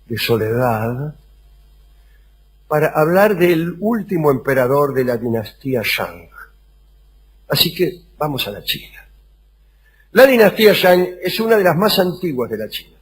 de soledad para hablar del último emperador de la dinastía Shang. Así que vamos a la China. La dinastía Shang es una de las más antiguas de la China.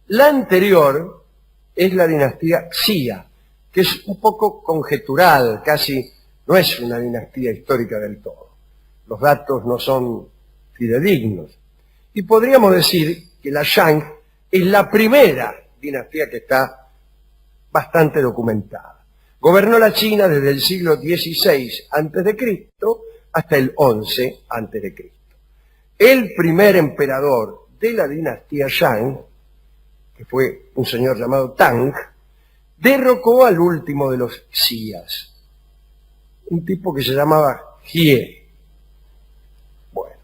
La anterior es la dinastía Xia, que es un poco conjetural, casi no es una dinastía histórica del todo. Los datos no son fidedignos. Y podríamos decir que la Shang es la primera dinastía que está bastante documentada. Gobernó la China desde el siglo XVI a.C. hasta el XI a.C. El primer emperador de la dinastía Shang, que fue un señor llamado Tang, derrocó al último de los Xias, un tipo que se llamaba Jie. Bueno,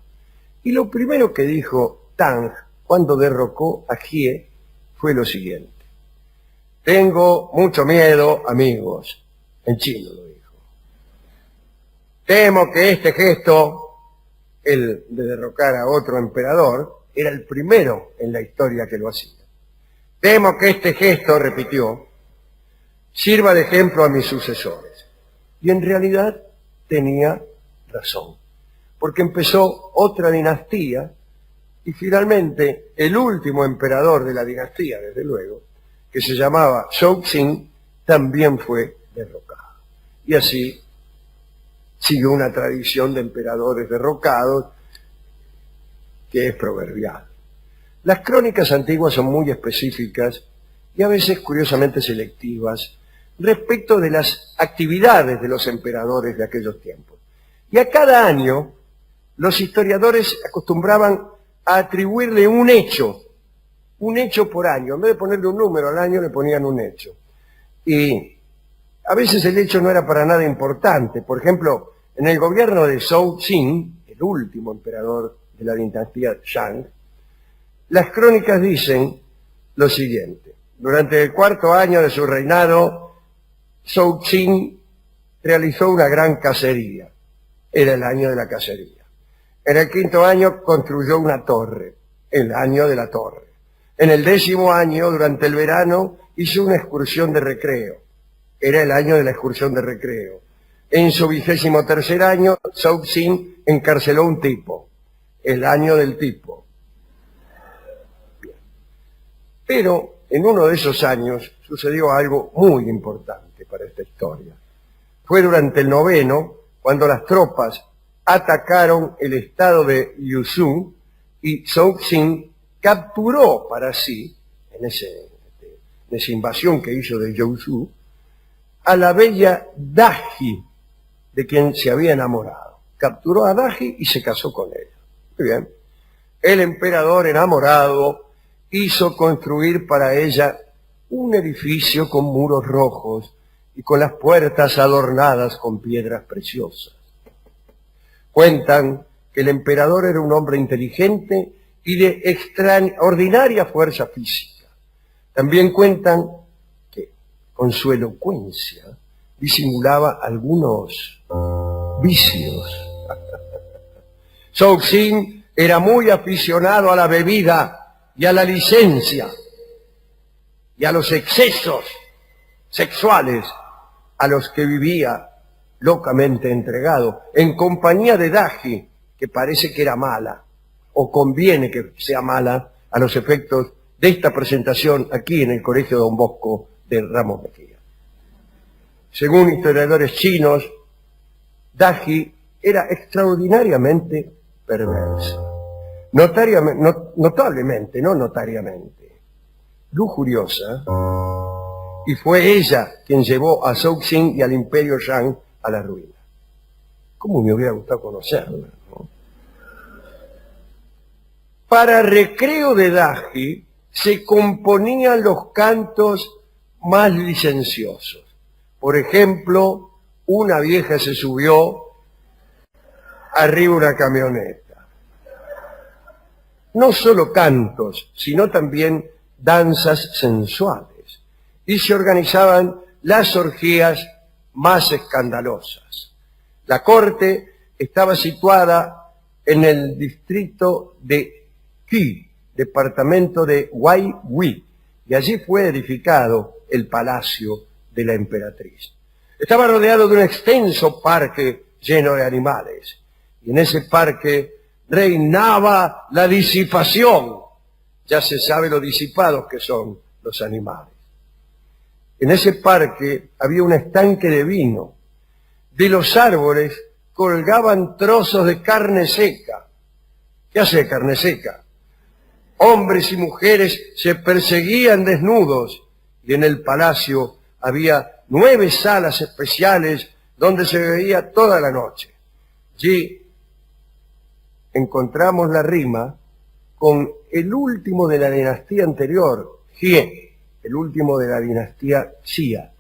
y lo primero que dijo Tang cuando derrocó a Jie fue lo siguiente: tengo mucho miedo, amigos. En chino lo dijo. Temo que este gesto, el de derrocar a otro emperador, era el primero en la historia que lo hacía. Temo que este gesto, repitió, sirva de ejemplo a mis sucesores. Y en realidad tenía razón, porque empezó otra dinastía y finalmente el último emperador de la dinastía, desde luego, que se llamaba Shouxing, también fue derrocado. Y así siguió una tradición de emperadores derrocados que es proverbial. Las crónicas antiguas son muy específicas y a veces curiosamente selectivas respecto de las actividades de los emperadores de aquellos tiempos. Y a cada año los historiadores acostumbraban a atribuirle un hecho por año. En vez de ponerle un número al año, le ponían un hecho. Y a veces el hecho no era para nada importante. Por ejemplo, en el gobierno de Zhou Xin, el último emperador de la dinastía Shang, las crónicas dicen lo siguiente: durante el 4º año de su reinado, Zhou Xin realizó una gran cacería. Era el año de la cacería. En el 5º año construyó una torre, el año de la torre. En el 10º año, durante el verano, hizo una excursión de recreo. Era el año de la excursión de recreo. En su 23º año, Zhou Xin encarceló a un tipo. El año del tipo. Bien. Pero en uno de esos años sucedió algo muy importante para esta historia. Fue durante el 9º, cuando las tropas atacaron el estado de Yuzhou y Zhou Xin capturó para sí, en esa invasión que hizo de Yuzhou, a la bella Daji, de quien se había enamorado. Capturó a Daji y se casó con ella. Muy bien. El emperador enamorado hizo construir para ella un edificio con muros rojos y con las puertas adornadas con piedras preciosas. Cuentan que el emperador era un hombre inteligente y de extraordinaria fuerza física. También cuentan que con su elocuencia disimulaba algunos vicios. Zhou Xin era muy aficionado a la bebida y a la licencia y a los excesos sexuales a los que vivía locamente entregado, en compañía de Daji, que parece que era mala, o conviene que sea mala a los efectos de esta presentación aquí en el Colegio Don Bosco de Ramos Mejía. Según historiadores chinos, Daji era extraordinariamente perversa. Notablemente, no notariamente, lujuriosa, y fue ella quien llevó a Zhou Xin y al imperio Shang a la ruina. ¿Cómo me hubiera gustado conocerla, ¿no? Para recreo de Daji se componían los cantos más licenciosos. Por ejemplo, una vieja se subió arriba una camioneta. No solo cantos, sino también danzas sensuales. Y se organizaban las orgías más escandalosas. La corte estaba situada en el distrito de Qi, departamento de Huaihui, y allí fue edificado el palacio de la emperatriz. Estaba rodeado de un extenso parque lleno de animales, y en ese parque reinaba la disipación. Ya se sabe lo disipados que son los animales. En ese parque había un estanque de vino. De los árboles colgaban trozos de carne seca. ¿Qué hace carne seca? Hombres y mujeres se perseguían desnudos, y en el palacio había 9 salas especiales donde se bebía toda la noche. Allí encontramos la rima con el último de la dinastía anterior, Jie, el último de la dinastía Xia,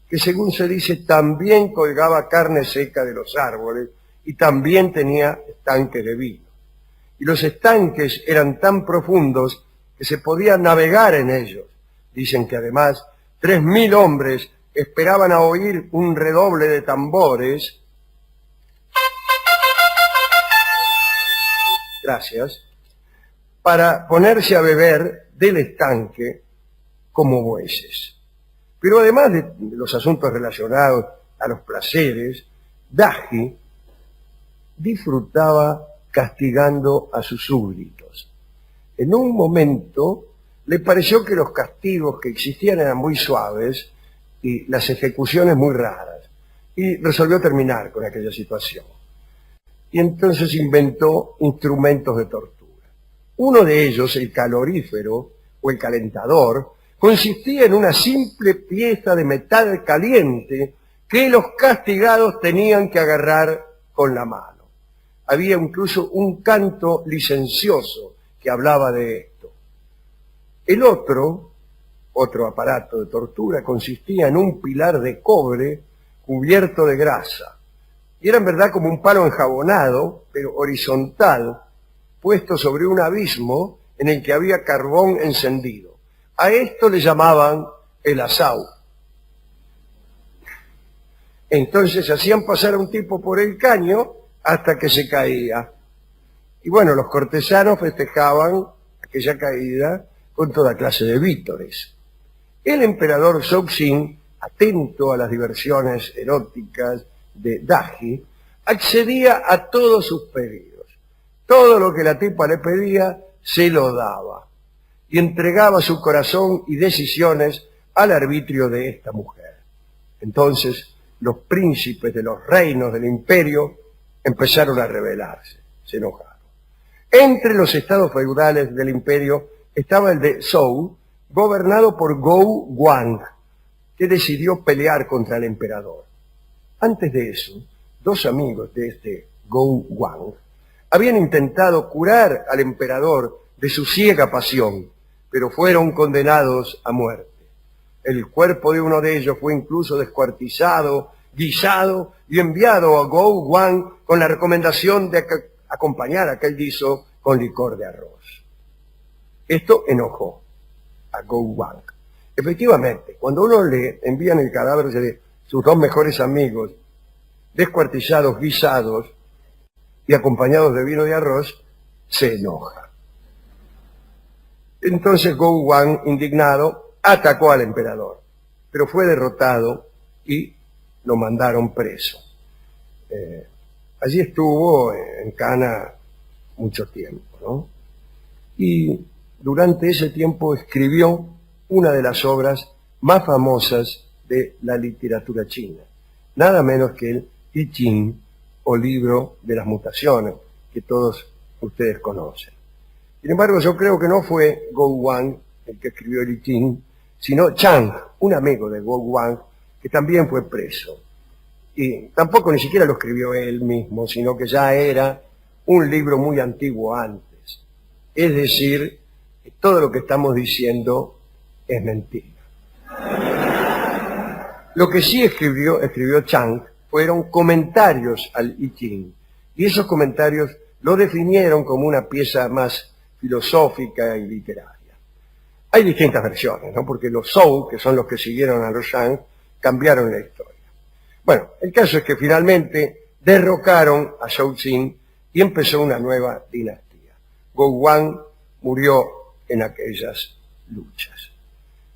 que según se dice también colgaba carne seca de los árboles y también tenía estanques de vino. Y los estanques eran tan profundos que se podía navegar en ellos. Dicen que además 3.000 hombres esperaban a oír un redoble de tambores. Gracias. Para ponerse a beber del estanque como bueyes. Pero además de los asuntos relacionados a los placeres, Daji disfrutaba castigando a sus súbditos. En un momento le pareció que los castigos que existían eran muy suaves y las ejecuciones muy raras, y resolvió terminar con aquella situación. Y entonces inventó instrumentos de tortura. Uno de ellos, el calorífero o el calentador, consistía en una simple pieza de metal caliente que los castigados tenían que agarrar con la mano. Había incluso un canto licencioso que hablaba de esto. El otro aparato de tortura consistía en un pilar de cobre cubierto de grasa. Y era en verdad como un palo enjabonado, pero horizontal, puesto sobre un abismo en el que había carbón encendido. A esto le llamaban el asau. Entonces hacían pasar a un tipo por el caño hasta que se caía. Y bueno, los cortesanos festejaban aquella caída con toda clase de vítores. El emperador Zhou-Xin, atento a las diversiones eróticas de Daji, accedía a todos sus pedidos. Todo lo que la tipa le pedía, se lo daba. Y entregaba su corazón y decisiones al arbitrio de esta mujer. Entonces, los príncipes de los reinos del imperio empezaron a rebelarse, se enojaron. Entre los estados feudales del imperio estaba el de Zhou, gobernado por Gou Wang, que decidió pelear contra el emperador. Antes de eso, 2 amigos de este Gou Wang habían intentado curar al emperador de su ciega pasión, pero fueron condenados a muerte. El cuerpo de uno de ellos fue incluso descuartizado, guisado y enviado a Gou Wang con la recomendación de acompañar aquel guiso con licor de arroz. Esto enojó a Gou Wang. Efectivamente, cuando uno le envían el cadáver de sus 2 mejores amigos, descuartizados, guisados y acompañados de vino de arroz, se enoja. Entonces Gou Wang, indignado, atacó al emperador, pero fue derrotado y lo mandaron preso. Allí estuvo en Cana mucho tiempo, ¿no? Y durante ese tiempo escribió una de las obras más famosas de la literatura china, nada menos que el I Ching, o libro de las mutaciones, que todos ustedes conocen. Sin embargo, yo creo que no fue Gou Wang el que escribió el I Ching, sino Chang, un amigo de Gou Wang, que también fue preso. Y tampoco ni siquiera lo escribió él mismo, sino que ya era un libro muy antiguo antes. Es decir, que todo lo que estamos diciendo es mentira. Lo que sí escribió Chang fueron comentarios al I Ching, y esos comentarios lo definieron como una pieza más filosófica y literaria. Hay distintas versiones, ¿no? Porque los Zhou, que son los que siguieron a los Shang, cambiaron la historia. Bueno, el caso es que finalmente derrocaron a Zhou-Xin y empezó una nueva dinastía. Gou Wang murió en aquellas luchas.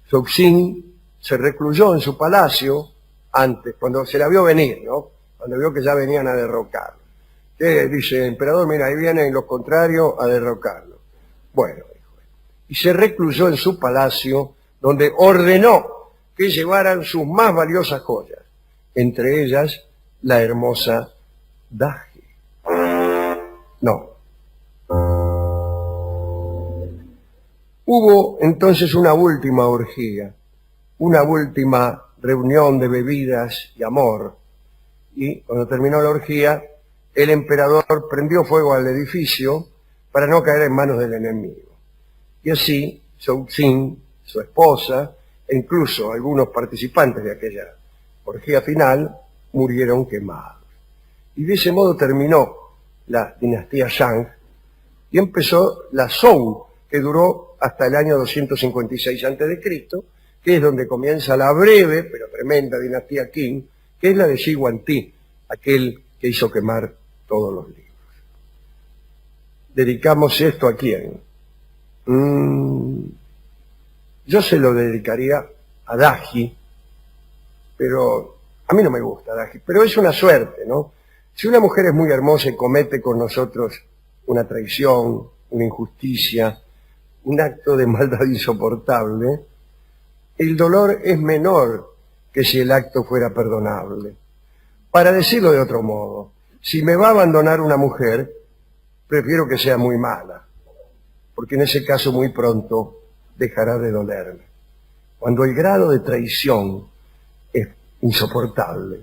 Cixin se recluyó en su palacio antes, cuando se la vio venir, ¿no? Cuando vio que ya venían a derrocarlo. Que dice, emperador, mira, ahí vienen los contrarios a derrocarlo. Bueno, dijo él. Y se recluyó en su palacio, donde ordenó que llevaran sus más valiosas joyas, entre ellas la hermosa Daji. No. Hubo entonces una última orgía, una última reunión de bebidas y amor, y cuando terminó la orgía, el emperador prendió fuego al edificio para no caer en manos del enemigo. Y así, Cixin, su esposa, e incluso algunos participantes de aquella orgía final, murieron quemados. Y de ese modo terminó la dinastía Shang y empezó la Zhou, que duró hasta el año 256 a.C., que es donde comienza la breve pero tremenda dinastía Qing, que es la de Shi Huangdi, aquel que hizo quemar todos los libros. ¿Dedicamos esto a quién? Yo se lo dedicaría a Daji, pero a mí no me gusta Daji, pero es una suerte, ¿no? Si una mujer es muy hermosa y comete con nosotros una traición, una injusticia, un acto de maldad insoportable, el dolor es menor que si el acto fuera perdonable. Para decirlo de otro modo, si me va a abandonar una mujer, prefiero que sea muy mala, porque en ese caso muy pronto dejará de dolerme. Cuando el grado de traición es insoportable,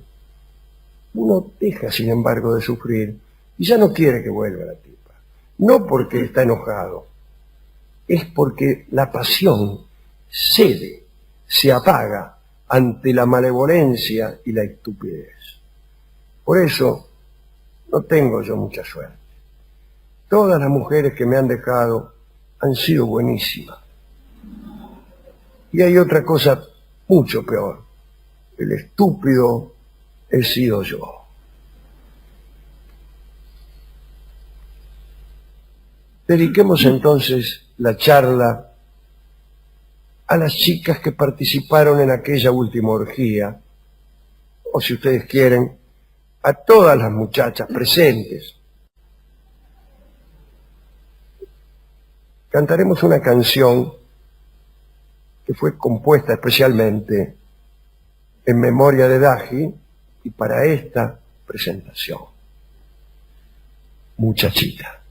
uno deja, sin embargo, de sufrir y ya no quiere que vuelva la tipa. No porque está enojado, es porque la pasión cede, se apaga ante la malevolencia y la estupidez. Por eso no tengo yo mucha suerte. Todas las mujeres que me han dejado han sido buenísimas. Y hay otra cosa mucho peor. El estúpido he sido yo. Dediquemos entonces la charla a las chicas que participaron en aquella última orgía, o si ustedes quieren, a todas las muchachas presentes. Cantaremos una canción que fue compuesta especialmente en memoria de Daji y para esta presentación. Muchachita.